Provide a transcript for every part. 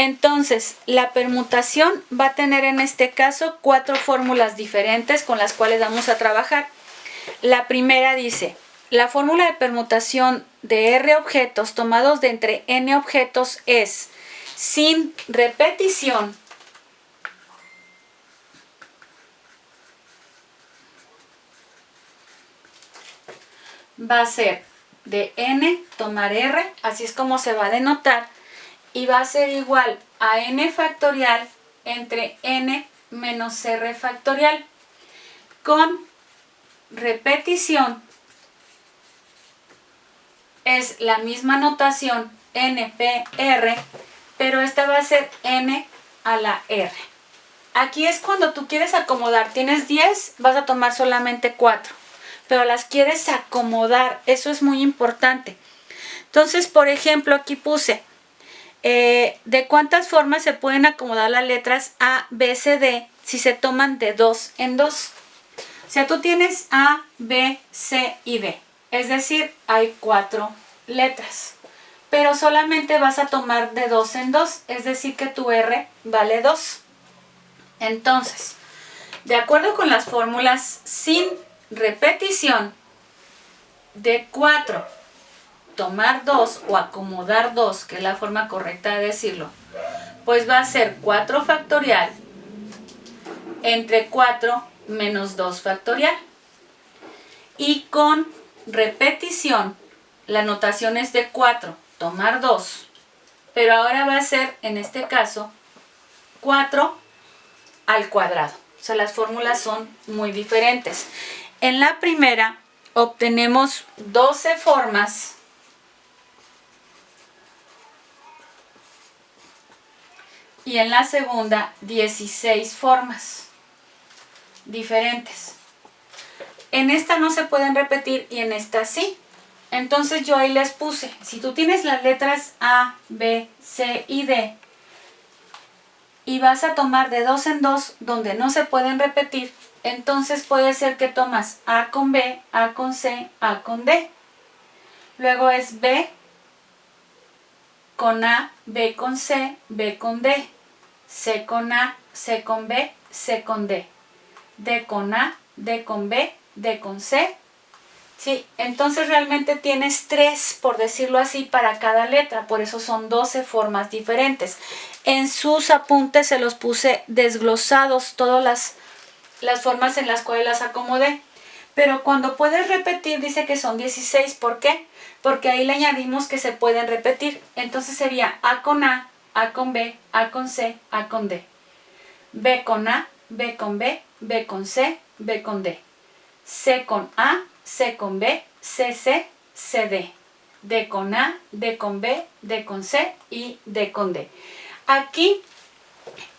Entonces, la permutación va a tener en este caso 4 fórmulas diferentes con las cuales vamos a trabajar. La primera dice, la fórmula de permutación de R objetos tomados de entre N objetos es sin repetición va a ser de N tomar R, así es como se va a denotar, y va a ser igual a N factorial entre N menos R factorial. Con repetición es la misma notación NPR, pero esta va a ser N a la R. Aquí es cuando tú quieres acomodar, tienes 10, vas a tomar solamente 4, pero las quieres acomodar, eso es muy importante. Entonces, por ejemplo, aquí puse, ¿de cuántas formas se pueden acomodar las letras A, B, C, D si se toman de 2 en 2? O sea, tú tienes A, B, C y D, es decir, hay 4 letras, pero solamente vas a tomar de 2 en 2, es decir, que tu R vale 2. Entonces, de acuerdo con las fórmulas, sin repetición de 4, tomar 2 o acomodar 2, que es la forma correcta de decirlo, pues va a ser 4 factorial entre 4 menos 2 factorial. Y con repetición, la notación es de 4, tomar 2, pero ahora va a ser, en este caso, 4 al cuadrado. O sea, las fórmulas son muy diferentes. En la primera obtenemos 12 formas y en la segunda 16 formas diferentes. En esta no se pueden repetir y en esta sí. Entonces yo ahí les puse, si tú tienes las letras A, B, C y D y vas a tomar de 2 en 2 donde no se pueden repetir, entonces puede ser que tomas A con B, A con C, A con D. Luego es B con A, B con C, B con D. C con A, C con B, C con D. D con A, D con B, D con C. Sí, entonces realmente tienes 3, por decirlo así, para cada letra, por eso son 12 formas diferentes. En sus apuntes se los puse desglosados, todas las formas en las cuales las acomodé. Pero cuando puedes repetir dice que son 16, ¿por qué? Porque ahí le añadimos que se pueden repetir. Entonces sería A con A, A con B, A con C, A con D. B con A, B con B, B con C, B con D. C con A, C con B, C, C, C, D. D con A, D con B, D con C y D con D. Aquí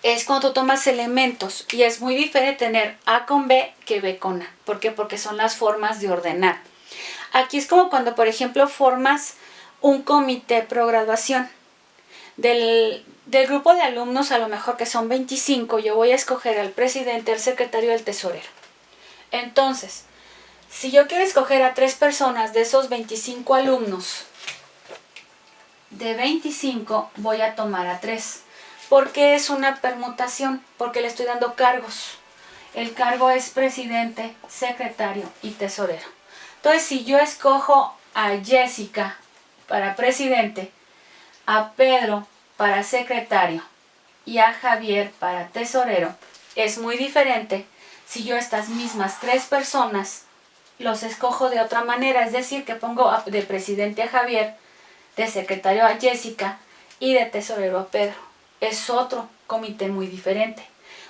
es cuando tú tomas elementos y es muy diferente tener A con B que B con A. ¿Por qué? Porque son las formas de ordenar. Aquí es como cuando, por ejemplo, formas un comité pro graduación. Del grupo de alumnos, a lo mejor que son 25, yo voy a escoger al presidente, al secretario y al tesorero. Entonces, si yo quiero escoger a 3 personas de esos 25 alumnos, de 25 voy a tomar a 3. ¿Por qué es una permutación? Porque le estoy dando cargos. El cargo es presidente, secretario y tesorero. Entonces, si yo escojo a Jessica para presidente, a Pedro para secretario y a Javier para tesorero, es muy diferente si yo estas mismas 3 personas los escojo de otra manera, es decir, que pongo de presidente a Javier, de secretario a Jessica y de tesorero a Pedro. Es otro comité muy diferente.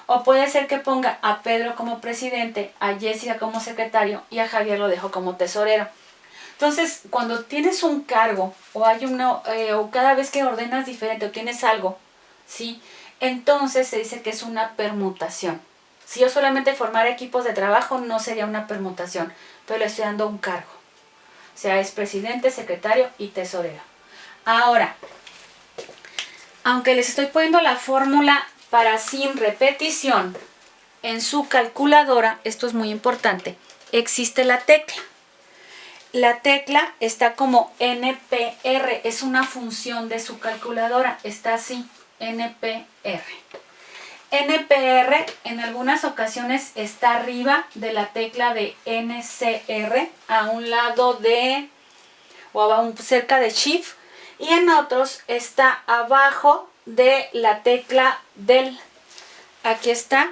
O puede ser que ponga a Pedro como presidente, a Jessica como secretario y a Javier lo dejo como tesorero. Entonces, cuando tienes un cargo o hay o cada vez que ordenas diferente o tienes algo, ¿sí? Entonces se dice que es una permutación. Si yo solamente formara equipos de trabajo no sería una permutación, pero le estoy dando un cargo. O sea, es presidente, secretario y tesorero. Ahora, aunque les estoy poniendo la fórmula para sin repetición en su calculadora, esto es muy importante, existe la tecla. La tecla está como NPR, es una función de su calculadora, está así, NPR. NPR en algunas ocasiones está arriba de la tecla de NCR, a un lado de o cerca de Shift, y en otros está abajo de la tecla del. Aquí está.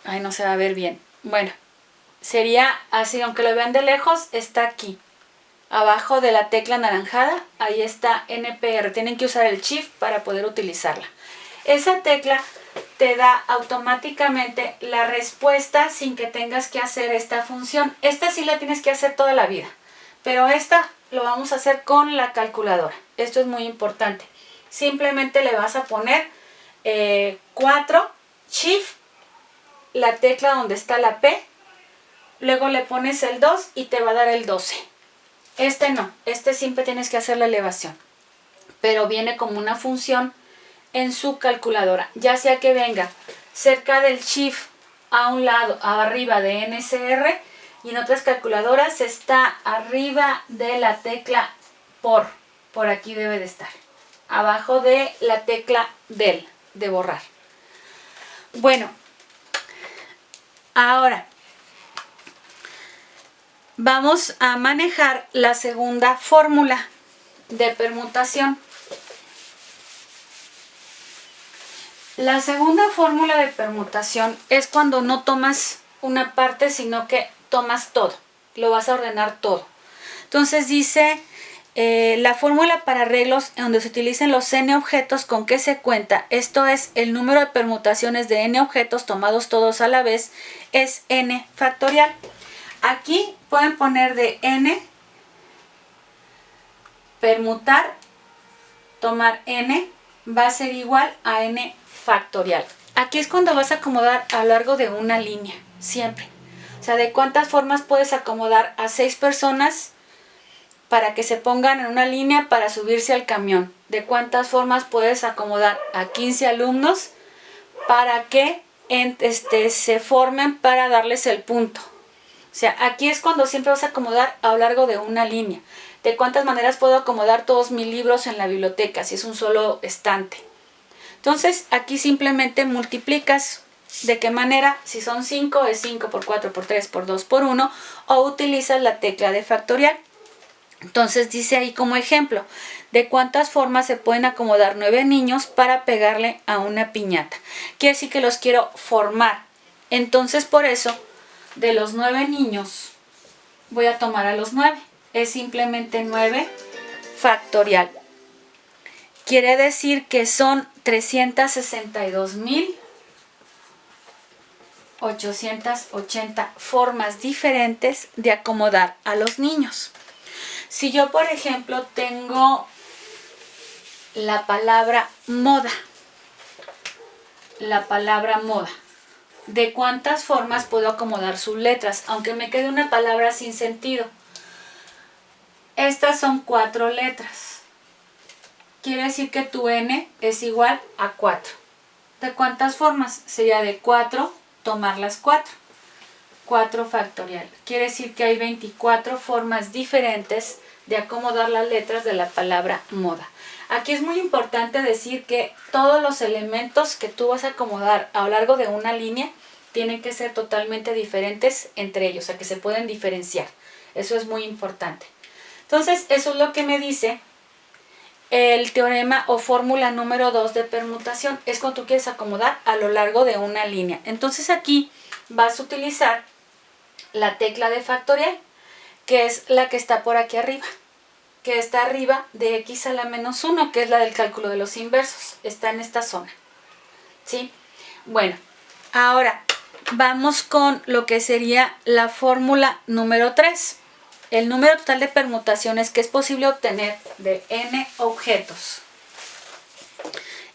Ay, no se va a ver bien. Bueno, sería así, aunque lo vean de lejos, está aquí. Abajo de la tecla anaranjada, ahí está NPR. Tienen que usar el Shift para poder utilizarla. Esa tecla te da automáticamente la respuesta sin que tengas que hacer esta función. Esta sí la tienes que hacer toda la vida, pero esta lo vamos a hacer con la calculadora. Esto es muy importante. Simplemente le vas a poner 4, Shift, la tecla donde está la P, luego le pones el 2 y te va a dar el 12. Este no, este siempre tienes que hacer la elevación, pero viene como una función en su calculadora, ya sea que venga cerca del Shift a un lado, arriba de NCR, y en otras calculadoras está arriba de la tecla por aquí debe de estar, abajo de la tecla del, de borrar. Bueno, ahora vamos a manejar la segunda fórmula de permutación. La segunda fórmula de permutación es cuando no tomas una parte, sino que tomas todo, lo vas a ordenar todo. Entonces dice la fórmula para arreglos en donde se utilicen los n objetos con que se cuenta, esto es el número de permutaciones de n objetos tomados todos a la vez, es n factorial. Aquí pueden poner de n, permutar, tomar n, va a ser igual a n factorial. Aquí es cuando vas a acomodar a lo largo de una línea, siempre. O sea, de cuántas formas puedes acomodar a 6 personas para que se pongan en una línea para subirse al camión. De cuántas formas puedes acomodar a 15 alumnos para que se formen para darles el punto. O sea, aquí es cuando siempre vas a acomodar a lo largo de una línea. De cuántas maneras puedo acomodar todos mis libros en la biblioteca, si es un solo estante. Entonces, aquí simplemente multiplicas. ¿De qué manera? Si son 5, es 5 por 4 por 3 por 2 por 1, o utilizas la tecla de factorial. Entonces dice ahí como ejemplo, ¿de cuántas formas se pueden acomodar 9 niños para pegarle a una piñata? Quiere decir que los quiero formar. Entonces por eso, de los 9 niños, voy a tomar a los 9. Es simplemente 9 factorial. Quiere decir que son 362.880 formas diferentes de acomodar a los niños. Si yo, por ejemplo, tengo la palabra moda, ¿de cuántas formas puedo acomodar sus letras? Aunque me quede una palabra sin sentido. Estas son 4 letras. Quiere decir que tu n es igual a 4. ¿De cuántas formas? Sería de 4, tomar las 4. 4 factorial. Quiere decir que hay 24 formas diferentes de acomodar las letras de la palabra moda. Aquí es muy importante decir que todos los elementos que tú vas a acomodar a lo largo de una línea tienen que ser totalmente diferentes entre ellos, o sea que se pueden diferenciar. Eso es muy importante. Entonces, eso es lo que me dice el teorema o fórmula número 2 de permutación. Es cuando tú quieres acomodar a lo largo de una línea. Entonces aquí vas a utilizar la tecla de factorial, que es la que está por aquí arriba, que está arriba de x a la menos 1, que es la del cálculo de los inversos. Está en esta zona. ¿Sí? Bueno, ahora vamos con lo que sería la fórmula número 3. El número total de permutaciones que es posible obtener de n objetos,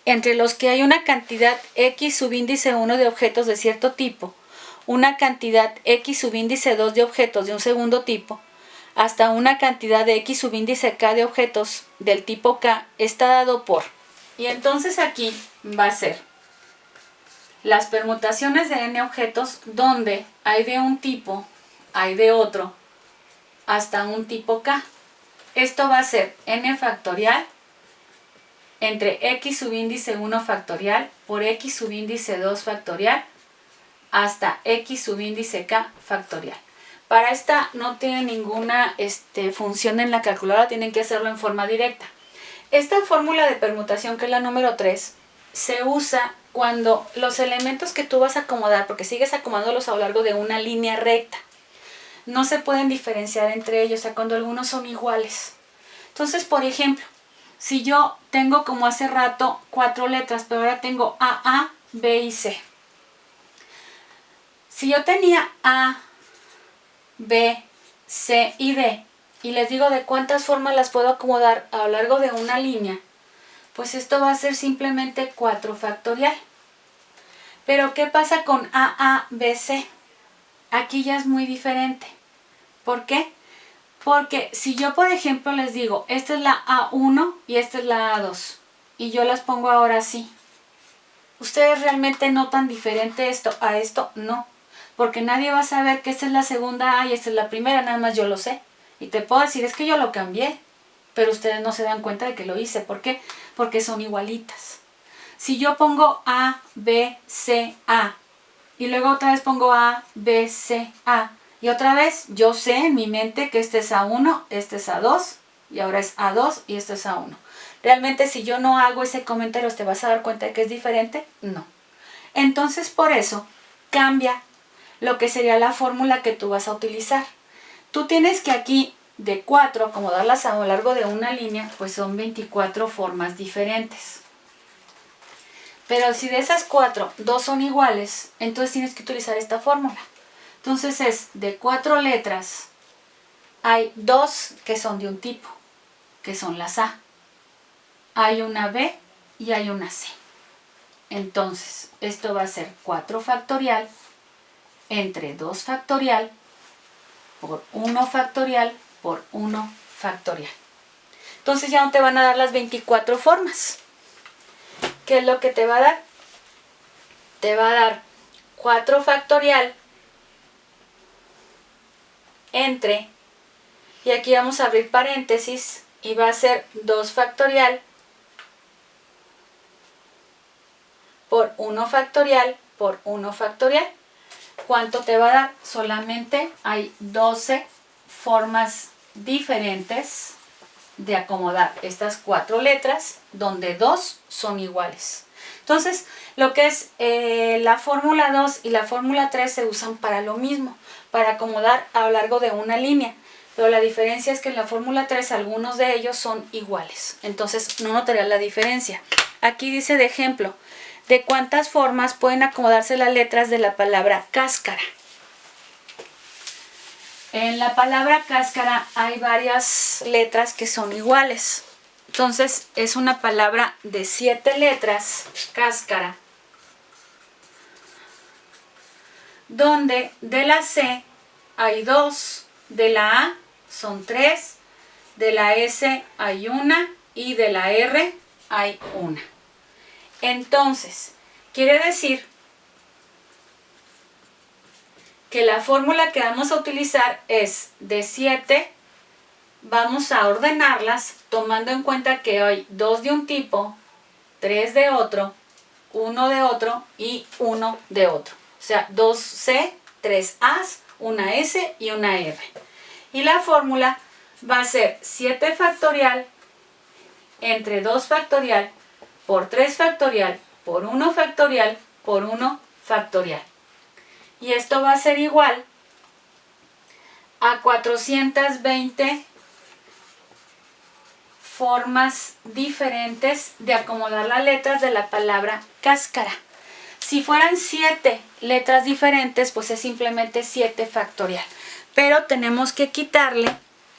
entre los que hay una cantidad x subíndice 1 de objetos de cierto tipo, una cantidad x subíndice 2 de objetos de un segundo tipo, hasta una cantidad de x subíndice k de objetos del tipo k, está dado por. Y entonces aquí va a ser las permutaciones de n objetos donde hay de un tipo, hay de otro, hasta un tipo k. esto va a ser n factorial entre x subíndice 1 factorial por x subíndice 2 factorial hasta x subíndice k factorial. Para esta no tiene ninguna función en la calculadora, tienen que hacerlo en forma directa. Esta fórmula de permutación, que es la número 3, se usa cuando los elementos que tú vas a acomodar, porque sigues acomodándolos a lo largo de una línea recta, no se pueden diferenciar entre ellos, o sea, cuando algunos son iguales. Entonces, por ejemplo, si yo tengo como hace rato 4 letras, pero ahora tengo A, B y C. Si yo tenía A, B, C y D, y les digo de cuántas formas las puedo acomodar a lo largo de una línea, pues esto va a ser simplemente 4 factorial. Pero ¿qué pasa con A, B, C? Aquí ya es muy diferente. ¿Por qué? Porque si yo, por ejemplo, les digo, esta es la A1 y esta es la A2, y yo las pongo ahora así, ¿ustedes realmente notan diferente esto a esto? No, porque nadie va a saber que esta es la segunda A y esta es la primera, nada más yo lo sé. Y te puedo decir, es que yo lo cambié, pero ustedes no se dan cuenta de que lo hice. ¿Por qué? Porque son igualitas. Si yo pongo A, B, C, A, y luego otra vez pongo A, B, C, A, y otra vez yo sé en mi mente que este es A1, este es A2, y ahora es A2 y esto es A1. Realmente si yo no hago ese comentario, ¿te vas a dar cuenta de que es diferente? No. Entonces por eso cambia lo que sería la fórmula que tú vas a utilizar. Tú tienes que aquí de 4 acomodarlas a lo largo de una línea, pues son 24 formas diferentes. Pero si de esas 4, 2 son iguales, entonces tienes que utilizar esta fórmula. Entonces es de 4 letras, hay 2 que son de un tipo, que son las A. Hay una B y hay una C. Entonces, esto va a ser 4 factorial entre 2 factorial por 1 factorial por 1 factorial. Entonces ya no te van a dar las 24 formas. ¿Qué es lo que te va a dar? Te va a dar 4 factorial entre, y aquí vamos a abrir paréntesis, y va a ser 2 factorial por 1 factorial por 1 factorial. ¿Cuánto te va a dar? Solamente hay 12 formas diferentes de acomodar estas 4 letras, donde 2 son iguales. Entonces, lo que es la fórmula 2 y la fórmula 3 se usan para lo mismo, para acomodar a lo largo de una línea. Pero la diferencia es que en la fórmula 3 algunos de ellos son iguales. Entonces, no notarías la diferencia. Aquí dice de ejemplo, ¿de cuántas formas pueden acomodarse las letras de la palabra cáscara? En la palabra cáscara hay varias letras que son iguales. Entonces es una palabra de 7 letras, cáscara, donde de la C hay 2, de la A son 3, de la S hay 1 y de la R hay 1. Entonces, quiere decir que la fórmula que vamos a utilizar es de 7, vamos a ordenarlas tomando en cuenta que hay 2 de un tipo, 3 de otro, 1 de otro y 1 de otro. O sea, 2C, 3 A's, una S y una R. Y la fórmula va a ser 7 factorial entre 2 factorial por 3 factorial por 1 factorial por 1 factorial. Y esto va a ser igual a 420 formas diferentes de acomodar las letras de la palabra cáscara. Si fueran 7 letras diferentes, pues es simplemente 7 factorial. Pero tenemos que quitarle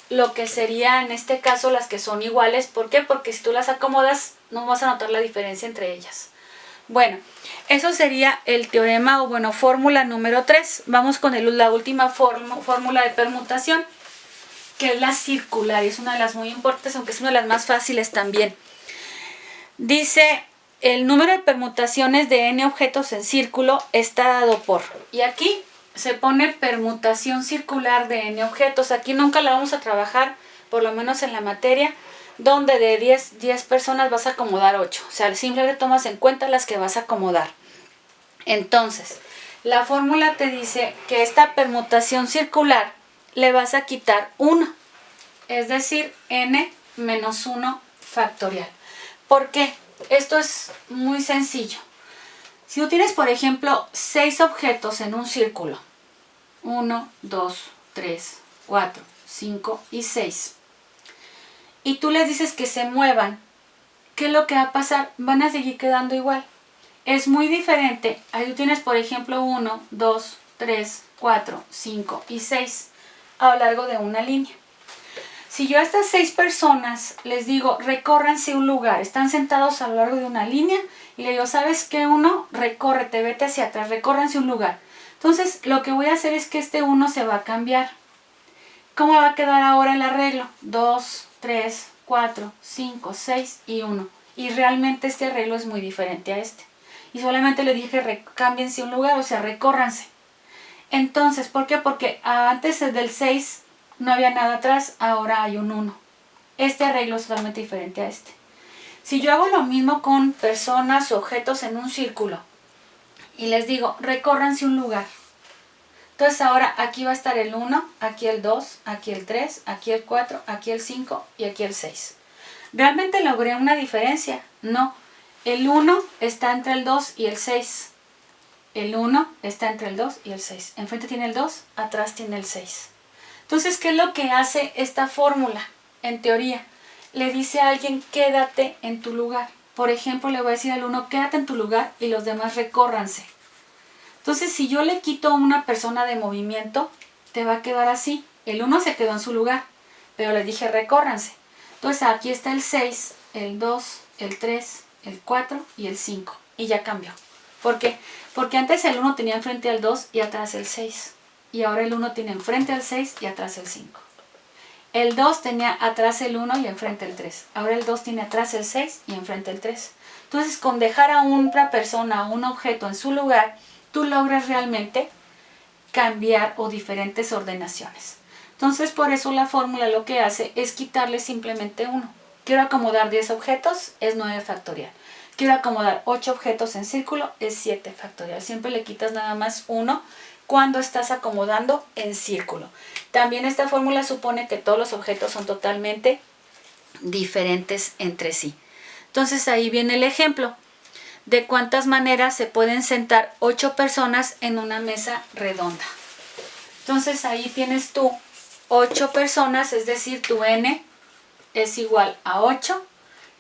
lo que sería en este caso las que son iguales. ¿Por qué? Porque si tú las acomodas no vas a notar la diferencia entre ellas. Bueno, eso sería el teorema o bueno, fórmula número 3. Vamos con la última fórmula de permutación, que es la circular, y es una de las muy importantes, aunque es una de las más fáciles también. Dice, el número de permutaciones de n objetos en círculo está dado por, y aquí se pone permutación circular de n objetos. Aquí nunca la vamos a trabajar por lo menos en la materia, donde de 10 personas vas a acomodar 8. O sea, simplemente tomas en cuenta las que vas a acomodar. Entonces, la fórmula te dice que esta permutación circular le vas a quitar 1, es decir, n menos 1 factorial. ¿Por qué? Esto es muy sencillo. Si tú tienes, por ejemplo, 6 objetos en un círculo, 1, 2, 3, 4, 5 y 6, y tú les dices que se muevan, ¿qué es lo que va a pasar? Van a seguir quedando igual. Es muy diferente. Ahí tú tienes, por ejemplo, 1, 2, 3, 4, 5 y 6 a lo largo de una línea. Si yo a estas 6 personas les digo, recórranse un lugar, están sentados a lo largo de una línea, y le digo, ¿sabes qué? Uno, recórrete, vete hacia atrás, recórranse un lugar. Entonces, lo que voy a hacer es que este 1 se va a cambiar. ¿Cómo va a quedar ahora el arreglo? 2, 3, 4, 5, 6 y 1. Y realmente este arreglo es muy diferente a este. Y solamente le dije, cámbiense un lugar, o sea, recórranse. Entonces, ¿por qué? Porque antes del 6 no había nada atrás, ahora hay un 1. Este arreglo es totalmente diferente a este. Si yo hago lo mismo con personas o objetos en un círculo y les digo, recórranse un lugar. Entonces ahora aquí va a estar el 1, aquí el 2, aquí el 3, aquí el 4, aquí el 5 y aquí el 6. ¿Realmente logré una diferencia? No. El 1 está entre el 2 y el 6. El 1 está entre el 2 y el 6. Enfrente tiene el 2, atrás tiene el 6. Entonces, ¿qué es lo que hace esta fórmula? En teoría, le dice a alguien, quédate en tu lugar. Por ejemplo, le voy a decir al 1, quédate en tu lugar y los demás recórranse. Entonces, si yo le quito a una persona de movimiento, te va a quedar así. El 1 se quedó en su lugar, pero le dije, recórranse. Entonces, aquí está el 6, el 2, el 3, el 4 y el 5. Y ya cambió. ¿Por qué? Porque antes el 1 tenía enfrente al 2 y atrás el 6. Y ahora el 1 tiene enfrente al 6 y atrás el 5. El 2 tenía atrás el 1 y enfrente el 3. Ahora el 2 tiene atrás el 6 y enfrente el 3. Entonces, con dejar a una persona o un objeto en su lugar, tú logras realmente cambiar o diferentes ordenaciones. Entonces, por eso la fórmula lo que hace es quitarle simplemente 1. Quiero acomodar 10 objetos, es 9 factorial. Quiero acomodar 8 objetos en círculo, es 7 factorial. Siempre le quitas nada más 1 cuando estás acomodando en círculo. También esta fórmula supone que todos los objetos son totalmente diferentes entre sí. Entonces ahí viene el ejemplo de cuántas maneras se pueden sentar 8 personas en una mesa redonda. Entonces ahí tienes tú 8 personas, es decir, tu n es igual a 8.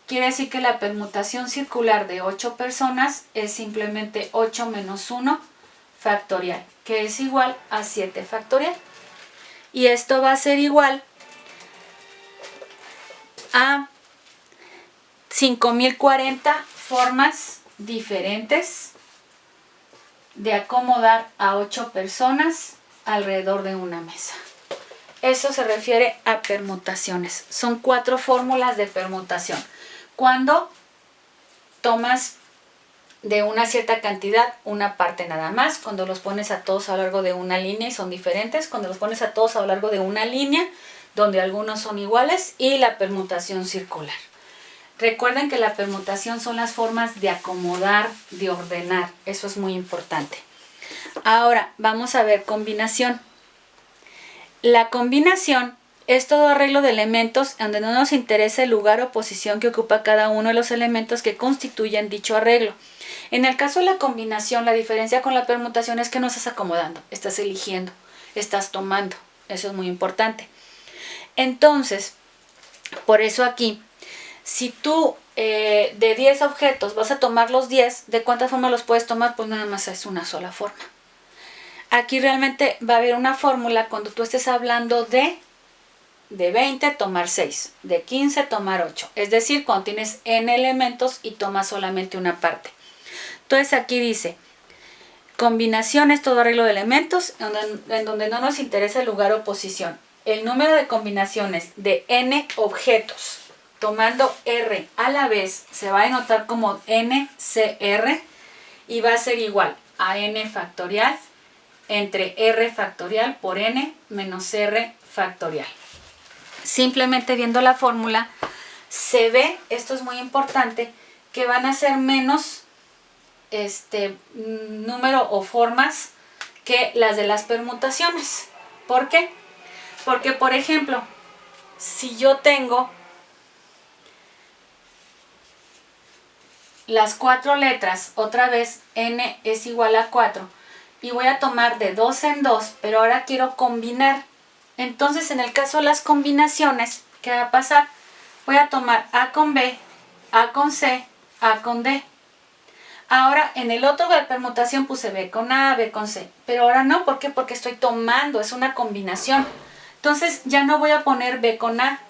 Quiere decir que la permutación circular de 8 personas es simplemente 8 menos 1 factorial, que es igual a 7 factorial. Y esto va a ser igual a 5040 formas diferentes de acomodar a 8 personas alrededor de una mesa. Eso se refiere a permutaciones. Son 4 fórmulas de permutación. Cuando tomas de una cierta cantidad una parte nada más, cuando los pones a todos a lo largo de una línea y son diferentes, cuando los pones a todos a lo largo de una línea donde algunos son iguales, y la permutación circular. Recuerden que la permutación son las formas de acomodar, de ordenar. Eso es muy importante. Ahora vamos a ver combinación. La combinación es todo arreglo de elementos donde no nos interesa el lugar o posición que ocupa cada uno de los elementos que constituyen dicho arreglo. En el caso de la combinación, la diferencia con la permutación es que no estás acomodando, estás eligiendo, estás tomando. Eso es muy importante. Entonces, por eso aquí, si tú de 10 objetos vas a tomar los 10, ¿de cuántas formas los puedes tomar? Pues nada más es una sola forma. Aquí realmente va a haber una fórmula cuando tú estés hablando de 20 tomar 6, de 15 tomar 8. Es decir, cuando tienes n elementos y tomas solamente una parte. Entonces aquí dice, combinación es todo arreglo de elementos en donde no nos interesa el lugar o posición. El número de combinaciones de n objetos tomando r a la vez se va a denotar como ncr y va a ser igual a n factorial entre r factorial por n menos r factorial. simplemente viendo la fórmula, se ve, esto es muy importante, que van a ser menos número o formas que las de las permutaciones. ¿Por qué? Porque, por ejemplo, si yo tengo las 4 letras, otra vez n es igual a 4, y voy a tomar de 2 en 2, pero ahora quiero combinar. Entonces, en el caso de las combinaciones, ¿qué va a pasar? Voy a tomar A con B, A con C, A con D. Ahora, en el otro de permutación puse B con A, B con C, pero ahora no, ¿por qué? Porque estoy tomando, es una combinación. Entonces, ya no voy a poner B con A,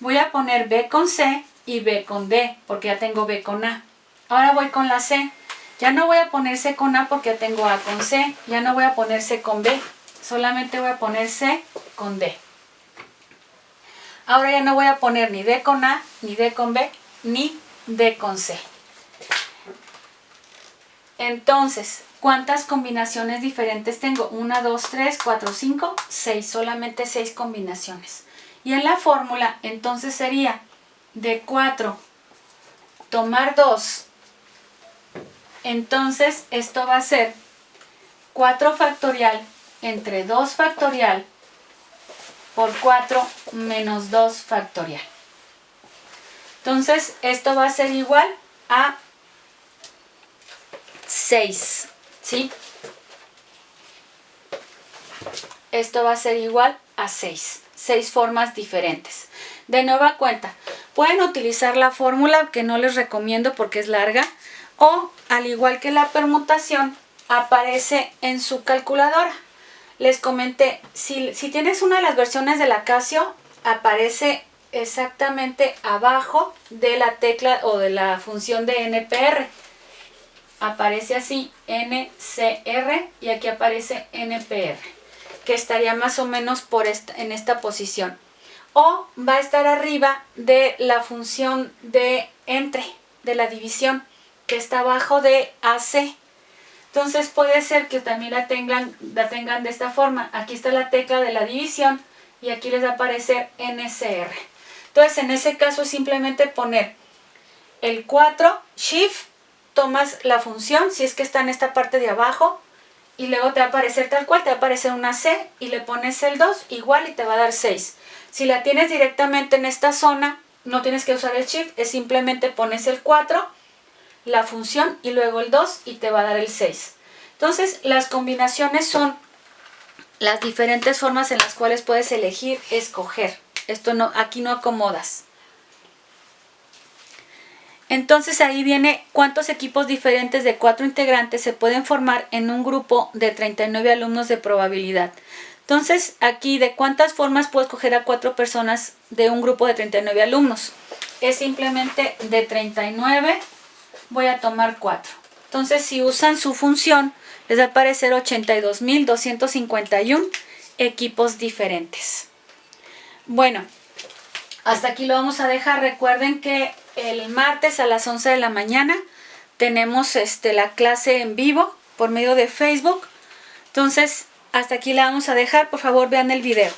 voy a poner B con C y B con D, porque ya tengo B con A. Ahora voy con la C, ya no voy a poner C con A porque ya tengo A con C, ya no voy a poner C con B, solamente voy a poner C con D. Ahora ya no voy a poner ni D con A, ni D con B, ni D con C. Entonces, ¿cuántas combinaciones diferentes tengo? 1, 2, 3, 4, 5, 6, solamente 6 combinaciones. Y en la fórmula, entonces sería de 4 tomar 2. Entonces, esto va a ser 4 factorial entre 2 factorial por 4 menos 2 factorial. Entonces, esto va a ser igual a 6, ¿sí? Esto va a ser igual a 6. 6 formas diferentes. De nueva cuenta, pueden utilizar la fórmula que no les recomiendo porque es larga, o al igual que la permutación, aparece en su calculadora. Les comenté, si tienes una de las versiones de la Casio, aparece exactamente abajo de la tecla o de la función de NPR. Aparece así NCR y aquí aparece NPR, que estaría más o menos en esta posición. O va a estar arriba de la función de entre, de la división, que está abajo de AC. Entonces puede ser que también la tengan de esta forma. Aquí está la tecla de la división y aquí les va a aparecer NCR. Entonces en ese caso es simplemente poner el 4, Shift, tomas la función, si es que está en esta parte de abajo, y luego te va a aparecer tal cual, te va a aparecer una C, y le pones el 2, igual, y te va a dar 6. Si la tienes directamente en esta zona, no tienes que usar el Shift, es simplemente pones el 4, la función, y luego el 2, y te va a dar el 6. Entonces, las combinaciones son las diferentes formas en las cuales puedes elegir, escoger. Esto no, aquí no acomodas. Entonces ahí viene cuántos equipos diferentes de 4 integrantes se pueden formar en un grupo de 39 alumnos de probabilidad. Entonces aquí de cuántas formas puedo escoger a 4 personas de un grupo de 39 alumnos. Es simplemente de 39 voy a tomar 4. Entonces si usan su función les va a aparecer 82.251 equipos diferentes. Bueno, hasta aquí lo vamos a dejar. Recuerden que el martes a las 11 de la mañana tenemos la clase en vivo por medio de Facebook. Entonces, hasta aquí la vamos a dejar. Por favor, vean el video.